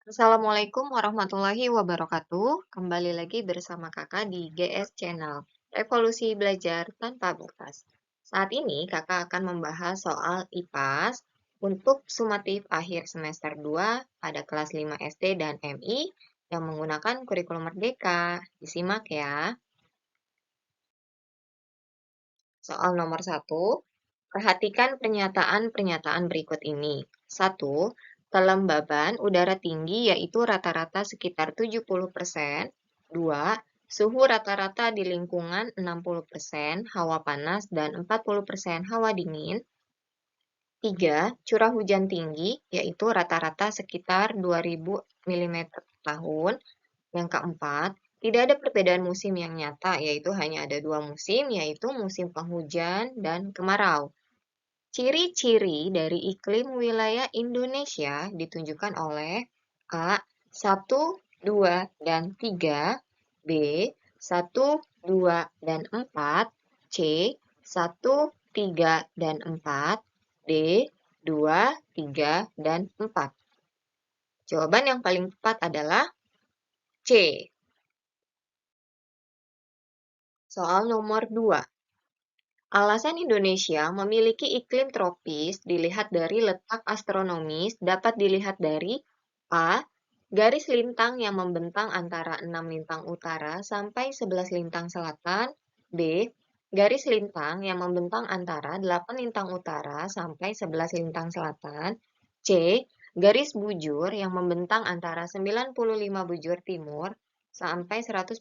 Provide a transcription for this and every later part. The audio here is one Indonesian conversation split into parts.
Assalamualaikum warahmatullahi wabarakatuh. Kembali lagi bersama Kakak di GS Channel, Revolusi Belajar Tanpa Batas. Saat ini Kakak akan membahas soal IPAS untuk sumatif akhir semester 2 pada kelas 5 SD dan MI yang menggunakan kurikulum Merdeka. Disimak ya. Soal nomor 1, perhatikan pernyataan-pernyataan berikut ini. 1. Kelembaban udara tinggi yaitu rata-rata sekitar 70%. 2. Suhu rata-rata di lingkungan 60%, hawa panas dan 40% hawa dingin. 3. Curah hujan tinggi yaitu rata-rata sekitar 2000 mm per tahun. Yang keempat, tidak ada perbedaan musim yang nyata, yaitu hanya ada dua musim, yaitu musim penghujan dan kemarau. Ciri-ciri dari iklim wilayah Indonesia ditunjukkan oleh A. 1, 2, dan 3, B. 1, 2, dan 4, C. 1, 3, dan 4, D. 2, 3, dan 4. Jawaban yang paling tepat adalah C. Soal nomor 2. Alasan Indonesia memiliki iklim tropis dilihat dari letak astronomis dapat dilihat dari A. Garis lintang yang membentang antara 6 lintang utara sampai 11 lintang selatan. B. Garis lintang yang membentang antara 8 lintang utara sampai 11 lintang selatan. C. Garis bujur yang membentang antara 95 bujur timur sampai 141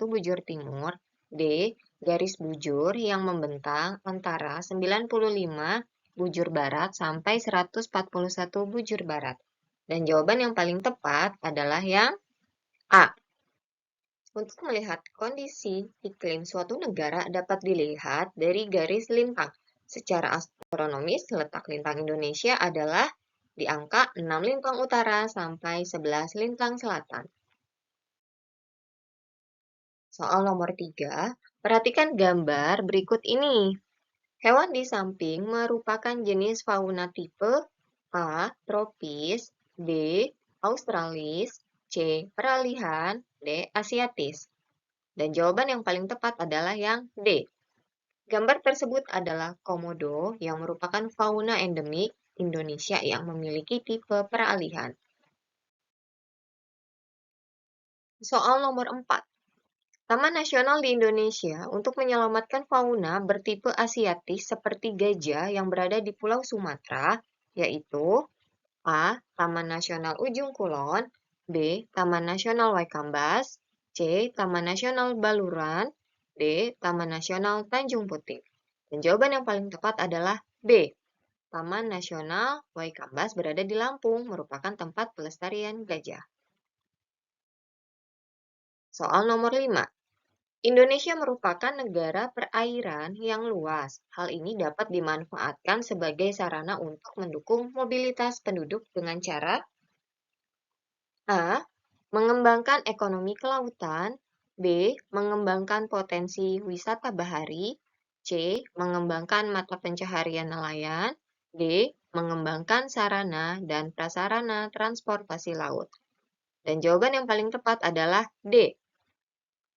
bujur timur. D. Garis bujur yang membentang antara 95 bujur barat sampai 141 bujur barat. Dan jawaban yang paling tepat adalah yang A. Untuk melihat kondisi iklim suatu negara dapat dilihat dari garis lintang. Secara astronomis, letak lintang Indonesia adalah di angka 6 lintang utara sampai 11 lintang selatan. Soal nomor 3, perhatikan gambar berikut ini. Hewan di samping merupakan jenis fauna tipe A. Tropis, B. Australis, C. Peralihan, D. Asiatis. Dan jawaban yang paling tepat adalah yang D. Gambar tersebut adalah komodo yang merupakan fauna endemik Indonesia yang memiliki tipe peralihan. Soal nomor 4. Taman nasional di Indonesia untuk menyelamatkan fauna bertipe asiatis seperti gajah yang berada di Pulau Sumatera, yaitu A. Taman Nasional Ujung Kulon, B. Taman Nasional Waikambas, C. Taman Nasional Baluran, D. Taman Nasional Tanjung Puting. Dan jawaban yang paling tepat adalah B. Taman Nasional Waikambas berada di Lampung, merupakan tempat pelestarian gajah. Soal nomor 5. Indonesia merupakan negara perairan yang luas. Hal ini dapat dimanfaatkan sebagai sarana untuk mendukung mobilitas penduduk dengan cara A. Mengembangkan ekonomi kelautan, B. Mengembangkan potensi wisata bahari, C. Mengembangkan mata pencaharian nelayan, D. Mengembangkan sarana dan prasarana transportasi laut. Dan jawaban yang paling tepat adalah D.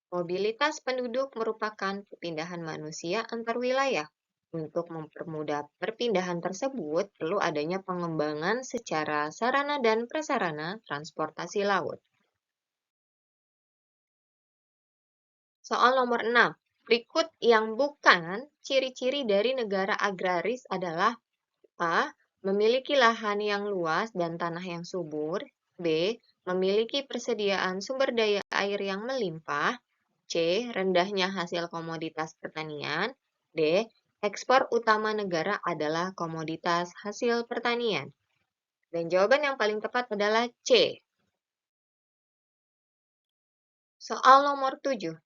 Mobilitas penduduk merupakan perpindahan manusia antar wilayah. Untuk mempermudah perpindahan tersebut, perlu adanya pengembangan secara sarana dan prasarana transportasi laut. Soal nomor 6. Berikut yang bukan ciri-ciri dari negara agraris adalah A. Memiliki lahan yang luas dan tanah yang subur. B. Memiliki persediaan sumber daya air yang melimpah. C. Rendahnya hasil komoditas pertanian. D. Ekspor utama negara adalah komoditas hasil pertanian. Dan jawaban yang paling tepat adalah C. Soal nomor 7.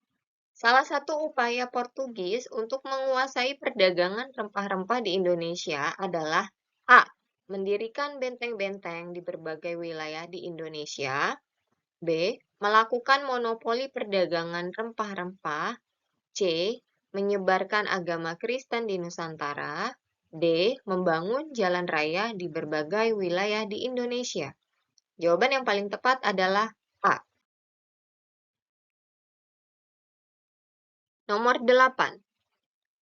Salah satu upaya Portugis untuk menguasai perdagangan rempah-rempah di Indonesia adalah A. Mendirikan benteng-benteng di berbagai wilayah di Indonesia. B. Melakukan monopoli perdagangan rempah-rempah. C. Menyebarkan agama Kristen di Nusantara. D. Membangun jalan raya di berbagai wilayah di Indonesia. Jawaban yang paling tepat adalah A. Nomor 8.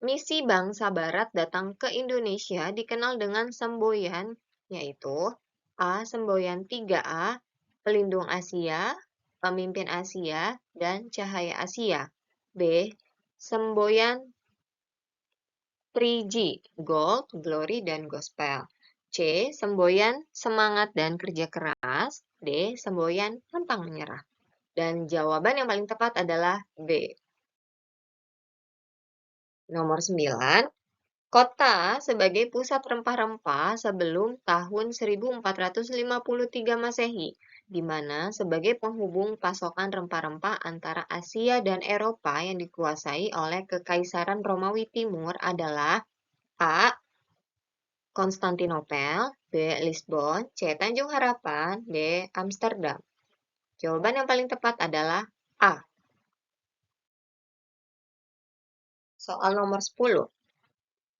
Misi bangsa Barat datang ke Indonesia dikenal dengan semboyan, yaitu A. Semboyan 3A, Pelindung Asia, Pemimpin Asia, dan Cahaya Asia. B. Semboyan 3G, Gold, Glory, dan Gospel. C. Semboyan Semangat dan Kerja Keras. D. Semboyan Pantang Menyerah. Dan jawaban yang paling tepat adalah B. Nomor 9. Kota sebagai pusat rempah-rempah sebelum tahun 1453 Masehi, di mana sebagai penghubung pasokan rempah-rempah antara Asia dan Eropa yang dikuasai oleh Kekaisaran Romawi Timur adalah A. Konstantinopel, B. Lisbon, C. Tanjung Harapan, D. Amsterdam. Jawaban yang paling tepat adalah A. Soal nomor 10.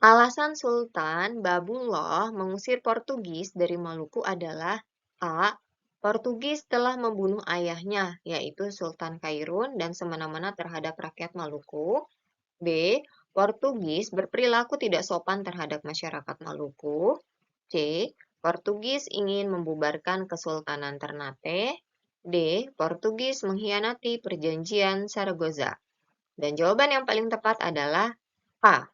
Alasan Sultan Babullah mengusir Portugis dari Maluku adalah A. Portugis telah membunuh ayahnya, yaitu Sultan Kairun, dan semena-mena terhadap rakyat Maluku. B. Portugis berperilaku tidak sopan terhadap masyarakat Maluku. C. Portugis ingin membubarkan Kesultanan Ternate. D. Portugis mengkhianati Perjanjian Saragoza. Dan jawaban yang paling tepat adalah A.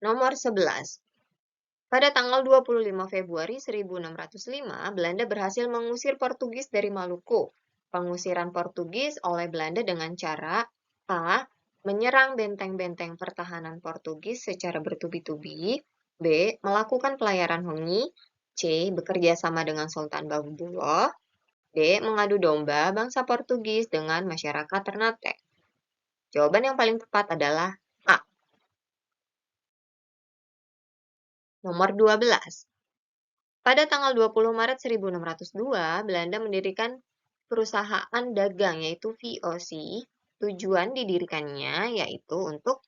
Nomor 11. Pada tanggal 25 Februari 1605, Belanda berhasil mengusir Portugis dari Maluku. Pengusiran Portugis oleh Belanda dengan cara A. Menyerang benteng-benteng pertahanan Portugis secara bertubi-tubi. B. Melakukan pelayaran hongi. C. Bekerja sama dengan Sultan Babullah. D. Mengadu domba bangsa Portugis dengan masyarakat Ternate. Jawaban yang paling tepat adalah A. Nomor 12. Pada tanggal 20 Maret 1602, Belanda mendirikan perusahaan dagang yaitu VOC. Tujuan didirikannya yaitu untuk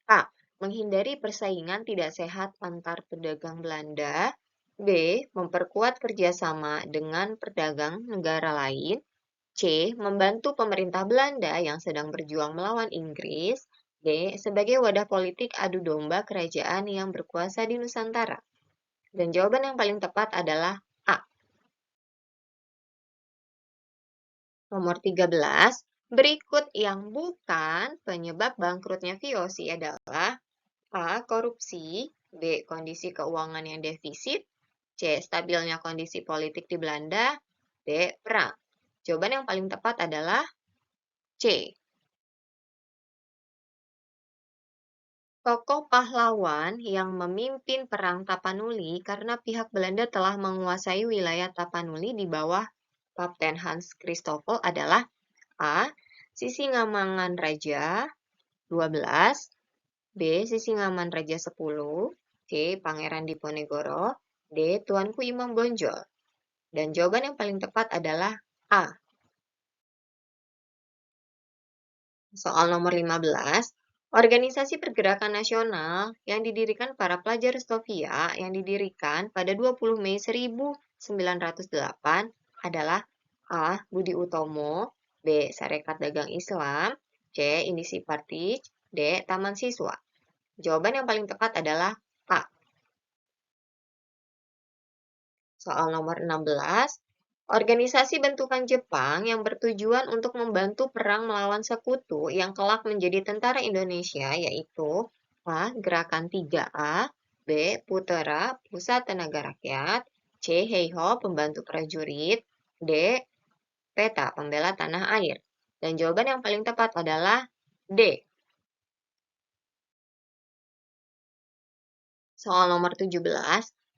A. Menghindari persaingan tidak sehat antar pedagang Belanda. B. Memperkuat kerjasama dengan pedagang negara lain. C. Membantu pemerintah Belanda yang sedang berjuang melawan Inggris. D. Sebagai wadah politik adu domba kerajaan yang berkuasa di Nusantara. Dan jawaban yang paling tepat adalah A. Nomor 13. Berikut yang bukan penyebab bangkrutnya VOC adalah A. Korupsi, B. Kondisi keuangan yang defisit, C. Stabilnya kondisi politik di Belanda, D. Perang. Jawaban yang paling tepat adalah C. Tokoh pahlawan yang memimpin Perang Tapanuli karena pihak Belanda telah menguasai wilayah Tapanuli di bawah Kapten Hans Christoffel adalah A. Sisingamangaraja Raja 12, B. Sisingaman Raja 10, C. Pangeran Diponegoro, D. Tuanku Imam Bonjol. Dan jawaban yang paling tepat adalah A. Soal nomor 15. Organisasi Pergerakan Nasional yang didirikan para pelajar Stovia yang didirikan pada 20 Mei 1908 adalah A. Budi Utomo, B. Sarekat Dagang Islam, C. Indisi Partij, D. Taman Siswa. Jawaban yang paling tepat adalah A. Soal nomor 16. Organisasi bentukan Jepang yang bertujuan untuk membantu perang melawan sekutu yang kelak menjadi tentara Indonesia yaitu A. Gerakan 3A, B. Putera, Pusat Tenaga Rakyat, C. Heiho, Pembantu Prajurit, D. Peta, Pembela Tanah Air. Dan jawaban yang paling tepat adalah D. Soal nomor 17.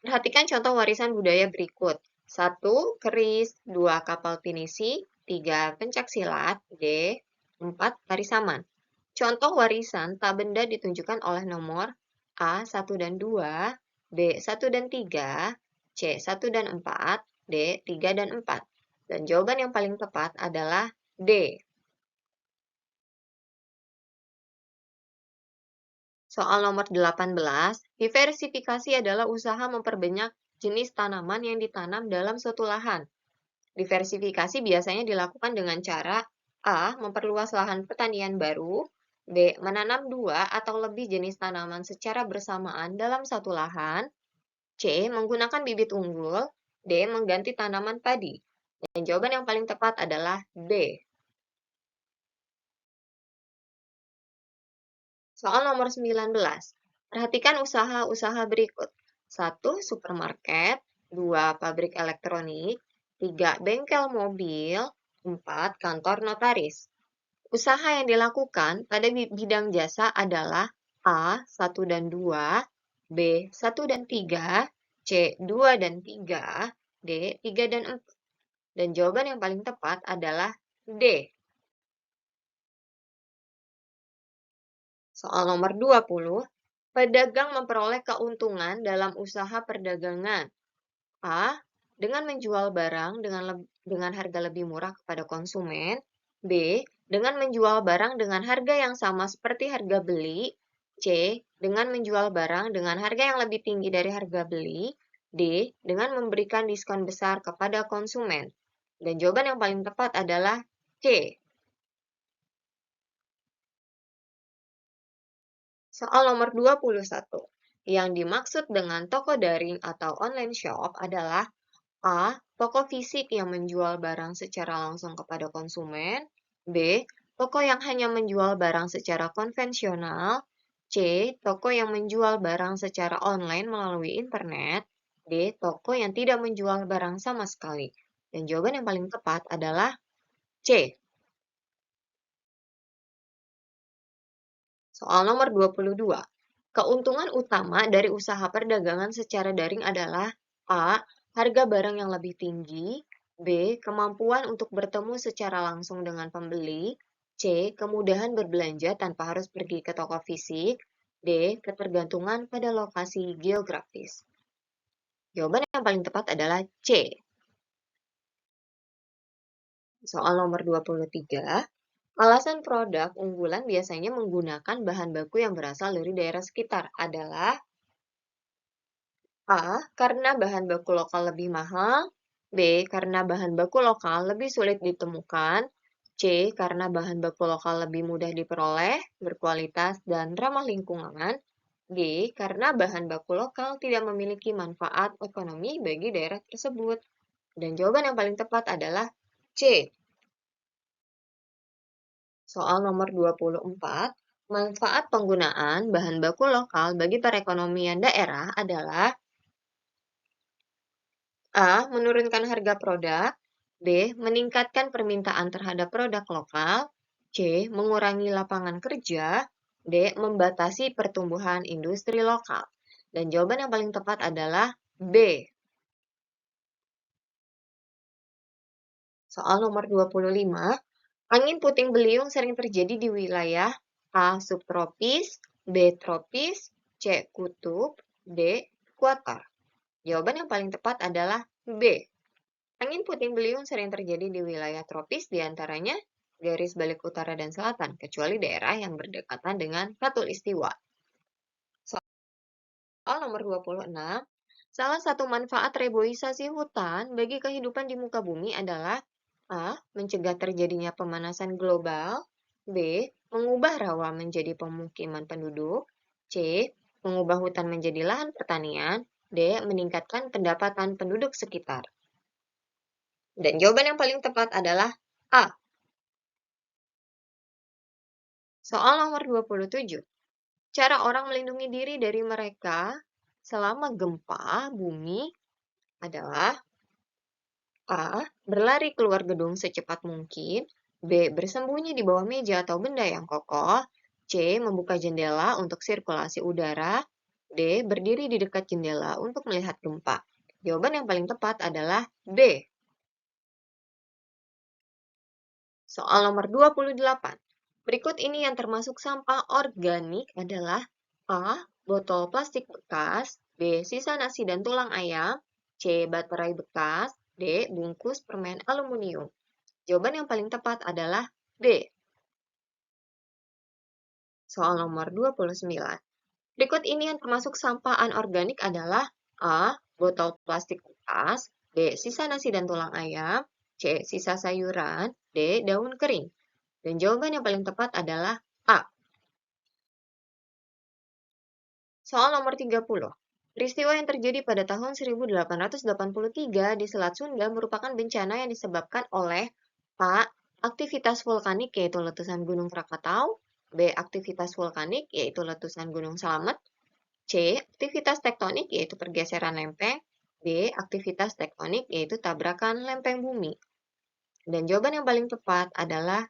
Perhatikan contoh warisan budaya berikut. 1. Keris, 2. Kapal pinisi, 3. Pencaksilat, D. 4. Tari saman. Contoh warisan tak benda ditunjukkan oleh nomor A. 1 dan 2, B. 1 dan 3, C. 1 dan 4, D. 3 dan 4. Dan jawaban yang paling tepat adalah D. Soal nomor 18, diversifikasi adalah usaha memperbanyak jenis tanaman yang ditanam dalam suatu lahan. Diversifikasi biasanya dilakukan dengan cara A. Memperluas lahan pertanian baru, B. Menanam dua atau lebih jenis tanaman secara bersamaan dalam satu lahan, C. Menggunakan bibit unggul, D. Mengganti tanaman padi. Dan jawaban yang paling tepat adalah B. Soal nomor 19. Perhatikan usaha-usaha berikut. 1. Supermarket, 2. Pabrik elektronik, 3. Bengkel mobil, 4. Kantor notaris. Usaha yang dilakukan pada bidang jasa adalah A. 1 dan 2, B. 1 dan 3, C. 2 dan 3, D. 3 dan 4. Dan jawaban yang paling tepat adalah D. Soal nomor 20, pedagang memperoleh keuntungan dalam usaha perdagangan. A. Dengan menjual barang dengan harga lebih murah kepada konsumen. B. Dengan menjual barang dengan harga yang sama seperti harga beli. C. Dengan menjual barang dengan harga yang lebih tinggi dari harga beli. D. Dengan memberikan diskon besar kepada konsumen. Dan jawaban yang paling tepat adalah C. Soal nomor 21. Yang dimaksud dengan toko daring atau online shop adalah A. Toko fisik yang menjual barang secara langsung kepada konsumen. B. Toko yang hanya menjual barang secara konvensional. C. Toko yang menjual barang secara online melalui internet. D. Toko yang tidak menjual barang sama sekali. Dan jawaban yang paling tepat adalah C. Soal nomor 22. Keuntungan utama dari usaha perdagangan secara daring adalah A. Harga barang yang lebih tinggi, B. Kemampuan untuk bertemu secara langsung dengan pembeli, C. Kemudahan berbelanja tanpa harus pergi ke toko fisik, D. Ketergantungan pada lokasi geografis. Jawaban yang paling tepat adalah C. Soal nomor 23. Alasan produk unggulan biasanya menggunakan bahan baku yang berasal dari daerah sekitar adalah A. Karena bahan baku lokal lebih mahal, B. Karena bahan baku lokal lebih sulit ditemukan, C. Karena bahan baku lokal lebih mudah diperoleh, berkualitas, dan ramah lingkungan, D. Karena bahan baku lokal tidak memiliki manfaat ekonomi bagi daerah tersebut. Dan jawaban yang paling tepat adalah C. Soal nomor 24, manfaat penggunaan bahan baku lokal bagi perekonomian daerah adalah A. Menurunkan harga produk, B. Meningkatkan permintaan terhadap produk lokal, C. Mengurangi lapangan kerja, D. Membatasi pertumbuhan industri lokal. Dan jawaban yang paling tepat adalah B. Soal nomor 25, angin puting beliung sering terjadi di wilayah A. Subtropis, B. Tropis, C. Kutub, D. Ekuator. Jawaban yang paling tepat adalah B. Angin puting beliung sering terjadi di wilayah tropis diantaranya garis balik utara dan selatan, kecuali daerah yang berdekatan dengan Khatulistiwa. Soal nomor 26, salah satu manfaat reboisasi hutan bagi kehidupan di muka bumi adalah A. Mencegah terjadinya pemanasan global, B. Mengubah rawa menjadi pemukiman penduduk, C. Mengubah hutan menjadi lahan pertanian, D. Meningkatkan pendapatan penduduk sekitar. Dan jawaban yang paling tepat adalah A. Soal nomor 27. Cara orang melindungi diri dari mereka selama gempa bumi adalah A. Berlari keluar gedung secepat mungkin, B. Bersembunyi di bawah meja atau benda yang kokoh, C. Membuka jendela untuk sirkulasi udara, D. Berdiri di dekat jendela untuk melihat gempa. Jawaban yang paling tepat adalah B. Soal nomor 28. Berikut ini yang termasuk sampah organik adalah A. Botol plastik bekas, B. Sisa nasi dan tulang ayam, C. Baterai bekas, D. Bungkus permen aluminium. Jawaban yang paling tepat adalah B. Soal nomor 29. Berikut ini yang termasuk sampah anorganik adalah A. Botol plastik bekas, B. Sisa nasi dan tulang ayam, C. Sisa sayuran, D. Daun kering. Dan jawaban yang paling tepat adalah A. Soal nomor 30. Peristiwa yang terjadi pada tahun 1883 di Selat Sunda merupakan bencana yang disebabkan oleh A. Aktivitas vulkanik yaitu letusan Gunung Krakatau, B. Aktivitas vulkanik yaitu letusan Gunung Slamet, C. Aktivitas tektonik yaitu pergeseran lempeng, D. Aktivitas tektonik yaitu tabrakan lempeng bumi. Dan jawaban yang paling tepat adalah